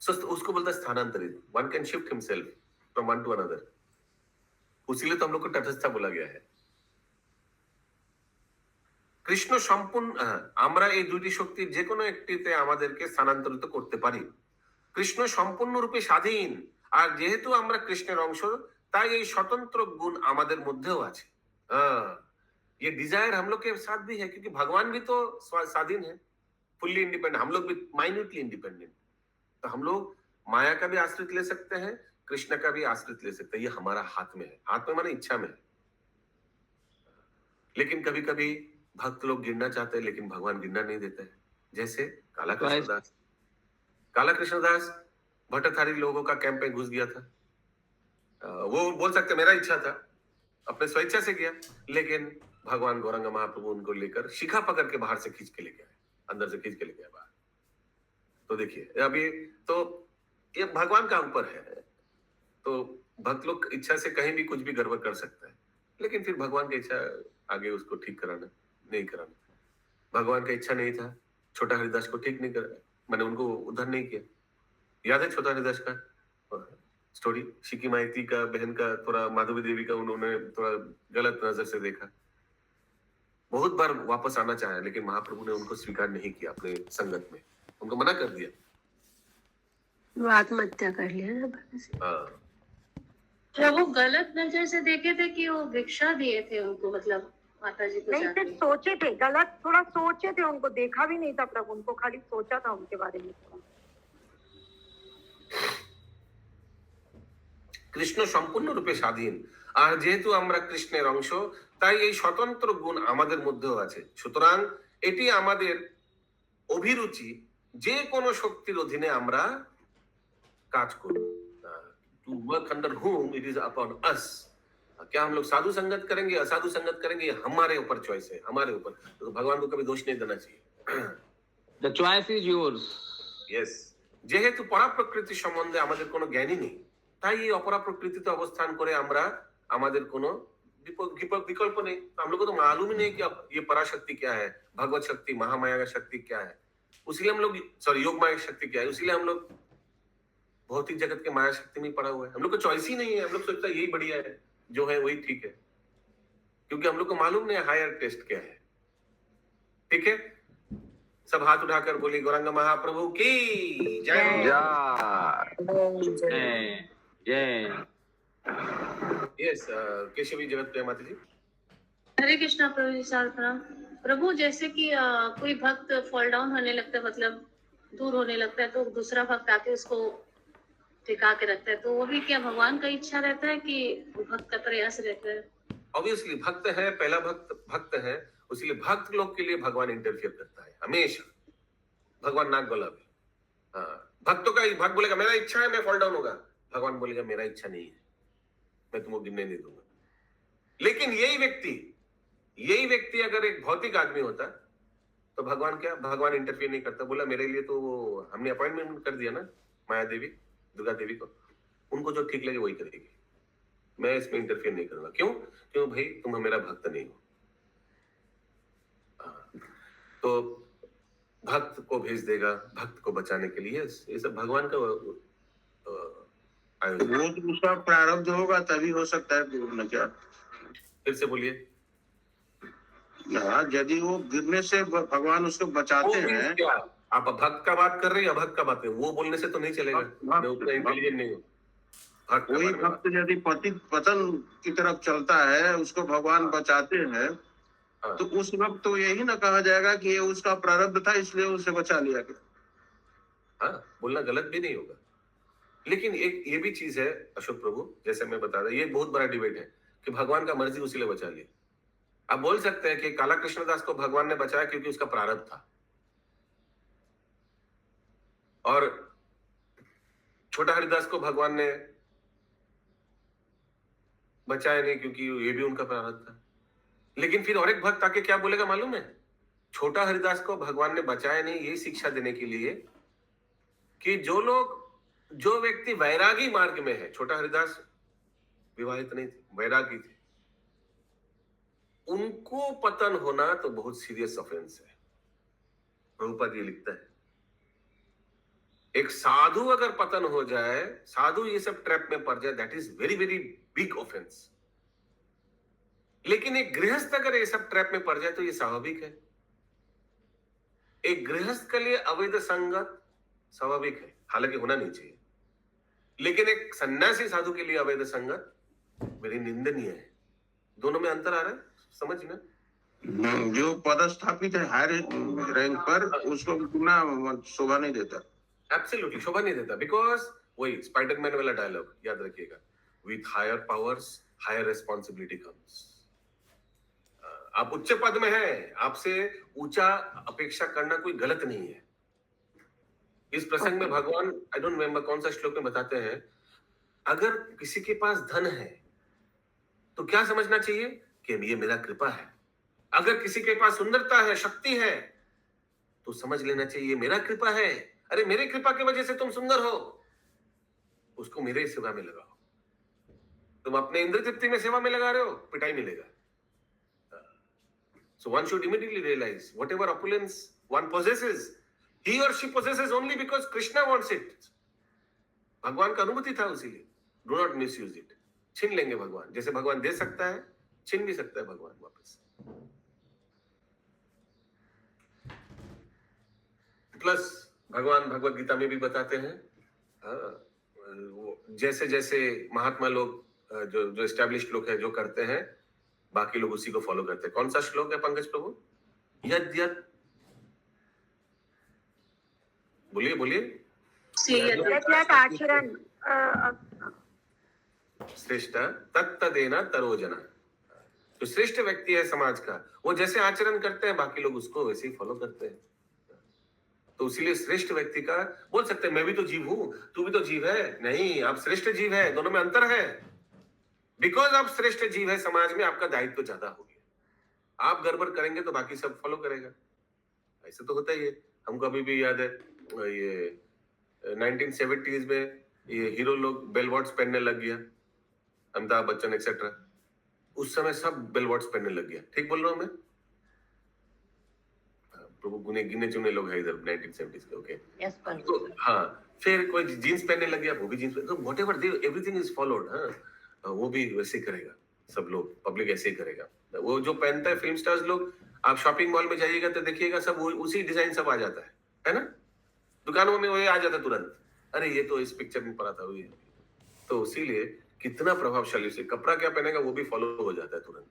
उसको बोलता है स्थानांतरित। One can shift himself from one to another. उसीलिए तो हम लोग को तटस्थ बोला गया है। কৃষ্ণ সম্পূর্ণ, আমরা এই দুইটি শক্তির যে কোনো একটিতে আমাদেরকে স্থানান্তরিত করতে পারি। কৃষ্ণ সম্পূর্ণরূপে স্বাধীন, আর যেহেতু আমরা কৃষ্ণের অংশ তাই এই स्वतंत्र गुण আমাদের মধ্যেও আছে। ये डिजायर हम लोग के साथ भी है, क्योंकि भगवान भी तो स्वाधीन है, फुल्ली इंडिपेंडेंट। हम लोग भी माइन्यूटली इंडिपेंडेंट। तो हम लोग माया का भी आश्रित ले सकते हैं, कृष्ण का भी आश्रित ले सकते हैं। ये हमारा हाथ में है। हाथ में माने इच्छा में है। लेकिन कभी कभी भक्त लोग गिरना चाहते हैं, लेकिन भगवान गिरना नहीं देते हैं। जैसे काला कृष्णदास भट्टाचारी लोगों का कैंप में घुस गया था। वो बोल सकते मेरा इच्छा था, अपने स्वेच्छा से किया, लेकिन भगवान गौरंग महाप्रभु उनको लेकर शिखा पकड़ के बाहर से खींच के लेके आए, अंदर से खींच के लेके आए बाहर। तो देखिए अभी तो ये भगवान का ऊपर है। तो भक्त लोग इच्छा से कहीं भी कुछ भी गड़बड़ कर सकता है, लेकिन फिर भगवान की इच्छा आगे उसको ठीक कराना नहीं कराना। भगवान का इच्छा नहीं था, छोटा हरिदास को ठीक नहीं करा, मैंने उनको उद्धार नहीं किया। याद है छोटा हरिदास का स्टोरी, शिकी माइती का बहन का थोड़ा माधवी देवी का उन्होंने थोड़ा गलत नजर से देखा, बहुत बार वापस आना चाहा, लेकिन महाप्रभु ने उनको स्वीकार नहीं किया अपने संगत में, उनको मना कर दिया। वो आत्महत्या कर लिया ना। हाँ क्या वो गलत नजर से देखे थे कि वो भिक्षा दिए थे उनको, मतलब माता जी को नहीं, जाके? सिर्फ सोचे थे, गलत थोड़ा सोचे थे, उनको देखा भी नहीं था प्रभु, उनको खाली सोचा था उनके बारे में। কৃষ্ণ সম্পূর্ণরূপে স্বাধীন, আর যেহেতু আমরা কৃষ্ণের অংশ তাই এই স্বতন্ত্র গুণ আমাদের মধ্যেও আছে। সুতরাং এটি আমাদের অভিরুচি, যে কোনো শক্তির অধীনে আমরা কাজ করব। To work under whom it is upon us। क्या हम लोग साधु संगत करेंगे, असाधु संगत करेंगे, ये हमारे ऊपर चॉइस है, हमारे ऊपर। तो भगवान को कभी दोष नहीं देना चाहिए। The choice is yours. Yes, যেহেতু পরা প্রকৃতি সম্বন্ধে আমাদের কোনো জ্ঞানই নেই, তাই এই অপরা প্রকৃতিতে অবস্থান করে আমরা আমাদের কোনো विकल्प नहीं। तो हम लोग को तो मालूम ही नहीं कि अब ये पराशक्ति क्या है, भगवत शक्ति, महामाया का शक्ति क्या है। उसीलिए हम लोग, सॉरी, योग माया की शक्ति क्या है, उसीलिए हम लोग भौतिक जगत के माया शक्ति में पड़ा हुआ है। हम लोग को चॉइस ही नहीं है। हम लोग सोचता है यही बढ़िया है, जो है वही ठीक है, क्योंकि हम लोग को मालूम नहीं है हायर टेस्ट क्या है। ठीक है, सब हाथ उठाकर बोले गौरांग महाप्रभु की जय। जय जय। यस, केशवी जगत प्रिया माता जी। हरे कृष्णा प्रभु जी, साल प्रणाम। प्रभु, जैसे कि कोई भक्त फॉल डाउन होने लगता है, मतलब दूर होने लगता है, तो दूसरा भक्त आके उसको टिका के रखता है, तो वो भी क्या भगवान का इच्छा रहता है कि भक्त का प्रयास रहता है? ऑब्वियसली भक्त है, पहला भक्त है, इसलिए भक्त लोग के लिए भगवान इंटरफियर करता है हमेशा। भगवान नाक गला भी, हाँ, भक्तों का भक्त बोलेगा मेरा इच्छा है, मैं फॉल डाउन होगा, भगवान बोलेगा मेरा इच्छा नहीं है, मैं तुमको गिनने नहीं दूंगा। लेकिन यही व्यक्ति अगर एक भौतिक आदमी होता तो भगवान इंटरफियर नहीं करता। बोला मेरे लिए तो वो हमने अपॉइंटमेंट कर दिया ना माया देवी, दुर्गा देवी को, उनको जो ठीक लगे वही करेगी, मैं इसमें इंटरफियर नहीं करूंगा। क्यों भाई, तुम मेरा भक्त नहीं हो। तो भक्त को भेज देगा भक्त को बचाने के लिए। ये सब भगवान का आयोजन। वो तो उसका प्रारब्ध होगा तभी हो सकता है गिरना। क्या फिर से बोलिए। हाँ, यदि वो गिरने से भगवान उसको बचाते हैं। क्या आप भक्त का बात कर रहे हैं या भक्त का बात है? वो बोलने से तो नहीं चलेगा, मैं उतना इंटेलिजेंट नहीं हूँ। कोई भक्त यदि पतन की तरफ चलता है, उसको भगवान बचाते हैं, तो उस वक्त तो यही ना कहा जाएगा कि ये उसका प्रारब्ध था इसलिए उसे बचा लिया गया। हाँ, बोलना गलत भी नहीं होगा। लेकिन एक ये भी चीज है अशोक प्रभु, जैसे मैं बता रहा, ये बहुत बड़ा डिबेट है कि भगवान का मर्जी उसी ने बचा लिया। आप बोल सकते हैं कि काला कृष्णदास को भगवान ने बचाया क्योंकि उसका प्रारब्ध था, और छोटा हरिदास को भगवान ने बचाया नहीं क्योंकि ये भी उनका प्रारब्ध था। लेकिन फिर और एक भक्त आके क्या बोलेगा मालूम है? छोटा हरिदास को भगवान ने बचाया नहीं ये शिक्षा देने के लिए कि जो व्यक्ति वैरागी मार्ग में है, छोटा हरिदास विवाहित नहीं थे, वैरागी थे, उनको पतन होना तो बहुत सीरियस ऑफेंस है। प्रभुपाद ये लिखता है, एक साधु अगर पतन हो जाए, साधु ये सब ट्रैप में पड़ जाए, that is very very big offence. लेकिन एक गृहस्थ अगर ये सब ट्रैप में पड़ जाए तो ये स्वाभाविक है। एक गृहस्थ के लिए अवैध संगत स्वाभाविक है, हालांकि होना नहीं चाहिए। लेकिन एक सन्यासी साधु के लिए अवैध संगत मेरी निंदनीय है। दोनों में अंतर आ रहा है, समझ ना? जो पदस्थापित है हायर रैंक पर, उसको उतना शोभा नहीं देता। एब्सोल्युटली शोभा नहीं देता, बिकॉज वही स्पाइडरमैन वाला डायलॉग याद रखिएगा, with higher powers higher responsibility comes. आप उच्च पद में हैं, आपसे ऊंचा अपेक्षा करना कोई गलत नहीं है। इस प्रसंग में भगवान, आई डोंट रिमेम्बर कौन सा श्लोक में बताते हैं, अगर किसी के पास धन है तो क्या समझना चाहिए कि ये मेरा कृपा है। अगर किसी के पास सुंदरता है, शक्ति है, तो समझ लेना चाहिए ये मेरा कृपा है। अरे मेरे कृपा की वजह से तुम सुंदर हो, उसको मेरे सेवा में लगाओ। तुम अपने इंद्र तृप्ति में सेवा में लगा रहे हो, पिटाई मिलेगा। So one should immediately realize whatever opulence one possesses, he or she possesses only because Krishna wants it. भगवान का अनुमति था उसीलिए। Do not misuse it. छीन लेंगे भगवान, जैसे भगवान दे सकता है, छीन भी सकता है भगवान वापस। प्लस भगवान भगवत गीता में भी बताते हैं, जैसे जैसे महात्मा लोग जो एस्टैब्लिश्ड लोग हैं जो करते हैं, बाकी लोग उसी को फॉलो करते हैं। कौन सा श्लोक है पंकज प्रभु? यद यद, बोलिए आचरण श्रेष्ठ तत्तदेन तरोजना। जो श्रेष्ठ व्यक्ति है समाज का, वो जैसे आचरण करते हैं बाकी लोग उसको वैसे ही फॉलो करते हैं। तो इसीलिए श्रेष्ठ व्यक्ति का बोल सकते हैं मैं भी तो जीव हूं, तू भी तो जीव है। नहीं, आप श्रेष्ठ जीव है, दोनों में अंतर है। बिकॉज आप श्रेष्ठ जीव है, समाज में आपका दायित्व तो ज्यादा हो गया। आप गड़बड़ करेंगे तो बाकी सब फॉलो करेगा, ऐसे तो होता ही है। हमको अभी भी याद है ये 1970s में ये हीरो लोग बेल वॉट्स पहनने लग गया, अमिताभ बच्चन एक्सेट्रा। उस समय सब बेल वॉट्स पहनने लग गया। ठीक बोल रहा हूँ मैं? प्रभु गिने चुने लोग हैं इधर 1970s के। ओके, यस पर तो हाँ, फिर कोई जीन्स पहनने लग गया, वो भी जीन्स। तो what ever everything is followed. हाँ, वो भी वैसे ही करेगा, सब लोग, पब्लिक ऐसे ही करेगा। वो जो पहनता है फिल्म स्टार्स लोग, आप शॉपिंग मॉल में जाइएगा तो देखिएगा सब उसी डिजाइन सब आ जाता है ना? दुकानों में वही आ जाता तुरंत, अरे ये तो इस पिक्चर में पड़ा था वही। तो इसीलिए कितना प्रभावशाली से कपड़ा क्या पहनेगा वो भी फॉलो हो जाता है तुरंत।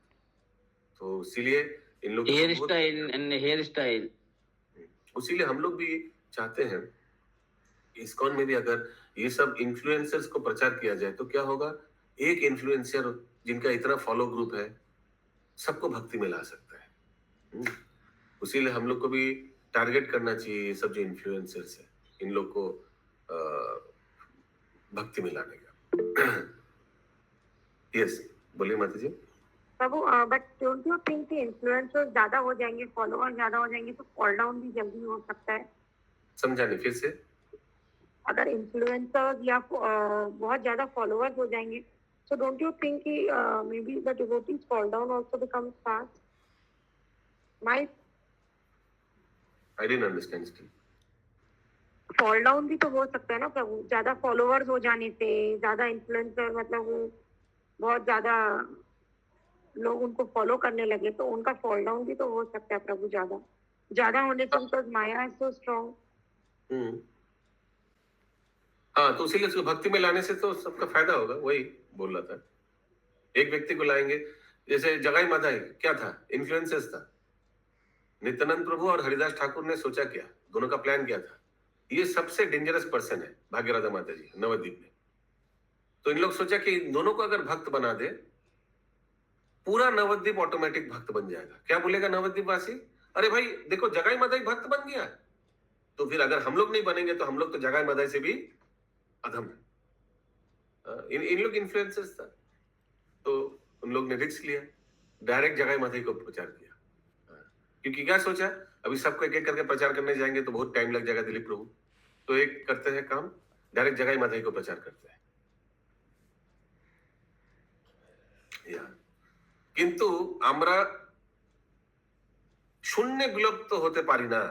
तो इसीलिए इन लोग hair style and hair style, इसीलिए हम लोग भी चाहते हैं इस्कॉन में भी अगर ये सब इन्फ्लुएंसर्स को प्रचार किया जाए तो क्या होगा, एक इन्फ्लुएंसर जिनका इतना फॉलो ग्रुप है सबको भक्ति में ला सकता है। इसीलिए हम लोग को भी टारगेट करना चाहिए ये सब जो इन्फ्लुएंसर्स है, इन लोग को भक्ति में लाने का। यस, बोलिए माता जी। प्रभु, बट डोंट यू थिंक कि इन्फ्लुएंसर्स ज्यादा हो जाएंगे, फॉलोअर ज्यादा हो जाएंगे तो फॉल डाउन भी जल्दी हो सकता है? समझा नहीं, फिर से। अगर इन्फ्लुएंसर्स या बहुत ज्यादा फॉलोअर्स हो जाएंगे so don't you think कि maybe the devotees fall down also becomes fast? I didn't understand still. Fall down भी तो हो सकता है ना प्रभु, ज्यादा फॉलोअर्स हो जाने से, ज्यादा इन्फ्लुएंसर मतलब वो बहुत ज्यादा लोग उनको फॉलो करने लगे तो उनका फॉल डाउन भी तो हो सकता है प्रभु, ज्यादा होने से because Maya is so strong. हाँ, तो इसीलिए उसको भक्ति में लाने से तो सबका फायदा होगा, वही बोल रहा था। एक व्यक्ति को लाएंगे, जैसे जगाई माधाई क्या था, इन्फ्लुएंसर्स था। नित्यानंद प्रभु और हरिदास ठाकुर ने सोचा क्या, दोनों का प्लान क्या था, ये सबसे डेंजरस पर्सन है भाग्यराधा माता जी नवद्वीप में। तो इन लोग सोचा कि दोनों को अगर भक्त बना दे, पूरा नवद्वीप ऑटोमेटिक भक्त बन जाएगा। क्या बोलेगा नवद्वीप वासी, अरे भाई देखो जगाई माधाई भक्त बन गया, तो फिर अगर हम लोग नहीं बनेंगे तो हम लोग तो जगाई माधाई से भी अधम है। इन लोग इन्फ्लुएंसर्स था, तो उन लोग ने रिस्क लिया, डायरेक्ट जगाई माधाई को प्रचार किया। क्योंकि क्या सोचा, अभी सबको एक एक करके प्रचार करने जाएंगे तो बहुत टाइम लग जाएगा दिलीप प्रभु, तो एक करते हैं काम, डायरेक्ट जगाई माधाई को प्रचार करते हैं। কিন্তু আমরা শূন্য বিলুপ্ত হতে পারি না।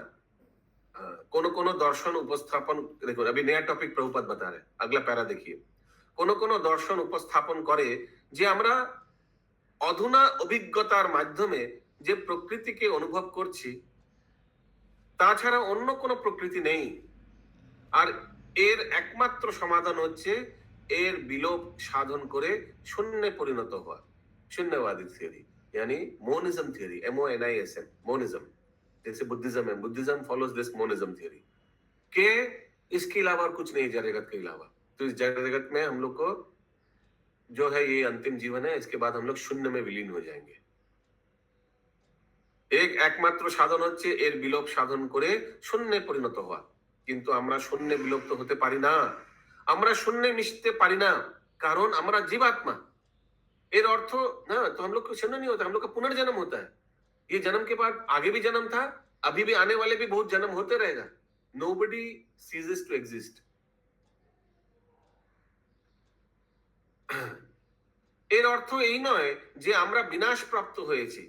কোনো दर्शन उपस्थापन, देखो अभी नया टॉपिक प्रभुपाद बता रहे, अगला पैरा देखिए। কোনো दर्शन उपस्थापन করে যে আমরা অধুনা অভিজ্ঞতার মাধ্যমে যে প্রকৃতিকে অনুভব করছি তাছাড়া অন্য কোনো প্রকৃতি নেই, আর এর একমাত্র সমাধান হচ্ছে এর বিলোপ সাধন করে শূন্যে পরিণত হওয়া। शून्यवादी थियरी यानी मोनिज्म थियरी, MONISM, मोनिज्म। जैसे बुद्धिज्म है, Buddhism follows this monism theory के इसके अलावा और कुछ नहीं है जगत के अलावा। तो इस जगत में हम लोग को जो है ये अंतिम जीवन है, इसके बाद हम लोग शून्य में विलीन हो जाएंगे। एक एकमात्र साधन হচ্ছে এর বিলোপ সাধন করে শূন্যে পরিণত হওয়া। কিন্তু আমরা শূন্যে বিলুপ্ত হতে পারি না, আমরা শূন্যে মিশতে পারি না, কারণ আমরা জীবাত্মা। एर अर्थ ना, तो हम लोग को शून्य नहीं होता, हम लोग का पुनर्जन्म होता है। ये जन्म के बाद आगे भी जन्म था, अभी भी आने वाले भी बहुत जन्म होते रहेगा। Nobody ceases to exist। এর অর্থ এই নয় যে আমরা বিনাশ প্রাপ্ত হয়েছি,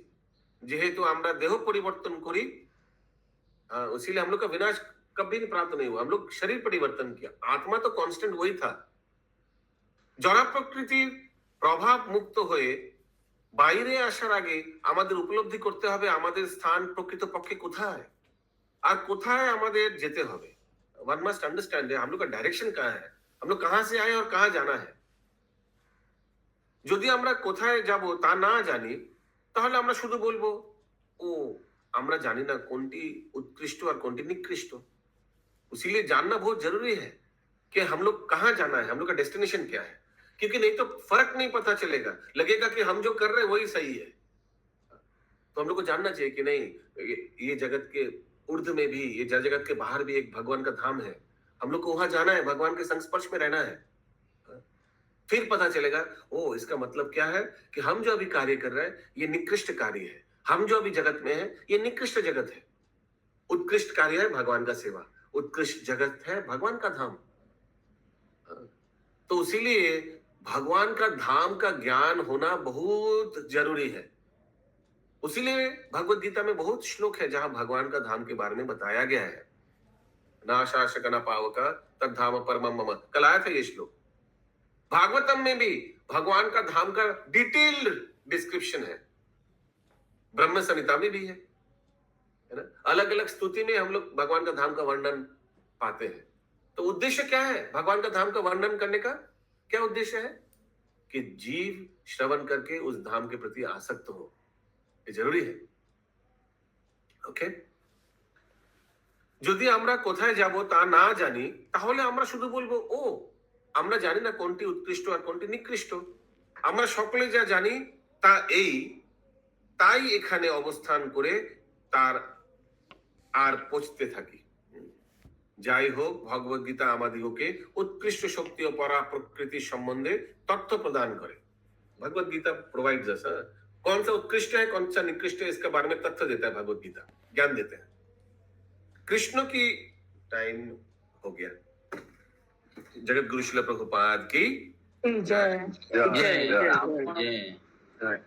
যেহেতু আমরা দেহ পরিবর্তন করি, इसीलिए हम लोग का विनाश कभी नहीं प्राप्त नहीं हुआ। हम लोग शरीर परिवर्तन किया, आत्मा तो कांस्टेंट वही था। जड़ा प्रकृति প্রভাব মুক্ত হয়ে বাইরে আসার আগে আমাদের উপলব্ধি করতে হবে আমাদের স্থান প্রকৃতপক্ষে কোথায় আর কোথায় আমাদের যেতে হবে। वन मस्ट अंडरस्टैंड हम लोग का डायरेक्शन कहाँ है, हम लोग कहाँ से आए और कहाँ जाना है। যদি আমরা কোথায় যাব তা না জানি তাহলে আমরা শুধু বলবো ও আমরা জানি না কোনটি उत्कृष्ट और কোনটি निकृष्ट। इसीलिए जानना बहुत जरूरी है कि हम लोग कहाँ जाना है, हम लोग का डेस्टिनेशन क्या है, क्योंकि नहीं तो फर्क नहीं पता चलेगा, लगेगा कि हम जो कर रहे हैं वही सही है। तो हम लोग को जानना चाहिए कि नहीं, ये जगत के ऊर्ध्व में भी, ये जगत के बाहर भी एक भगवान का धाम है, हम लोग को वहां जाना है, भगवान के संस्पर्श में रहना है। फिर पता चलेगा ओ इसका मतलब क्या है कि हम जो अभी कार्य कर रहे हैं ये निकृष्ट कार्य है, हम जो अभी जगत में है ये निकृष्ट जगत है। उत्कृष्ट कार्य है भगवान का सेवा, उत्कृष्ट जगत है भगवान का धाम। तो इसीलिए भगवान का धाम का ज्ञान होना बहुत जरूरी है। उसीलिए भगवत गीता में बहुत श्लोक है जहां भगवान का धाम के बारे में बताया गया है। ना शासक न पावक तद धाम परमम मम, कल आया था ये श्लोक। भागवतम में भी भगवान का धाम का डिटेल्ड डिस्क्रिप्शन है, ब्रह्म संहिता में भी है ना। अलग अलग स्तुति में हम लोग भगवान का धाम का वर्णन पाते हैं। तो उद्देश्य क्या है भगवान का धाम का वर्णन करने का? क्या उद्देश्य है? कि जीव श्रवण करके उस धाम के प्रति आसक्त हो, ये जरूरी है। ওকে, যদি আমরা কোথায় যাব তা না জানি তাহলে আমরা শুধু বলবো ও আমরা জানি না কোনটি উৎকৃষ্ট আর কোনটি নিকৃষ্ট। আমরা সকলে যা জানি তা এই, তাই এখানে অবস্থান করে তার আর পৌঁছতে থাকি। যাই হোক, ভগবদ গীতা আমাদিগকে उत्कृष्ट शक्ति और परा प्रकृति संबंधे तथ्य प्रदान करे। भगवद गीता प्रोवाइड्स अस कौन सा उत्कृष्ट है कौन सा निकृष्ट है इसके बारे में तथ्य देता है। भगवद गीता ज्ञान देते हैं। कृष्ण की टाइम हो गया। जगत गुरु श्रील प्रभुपाद की जय जय जय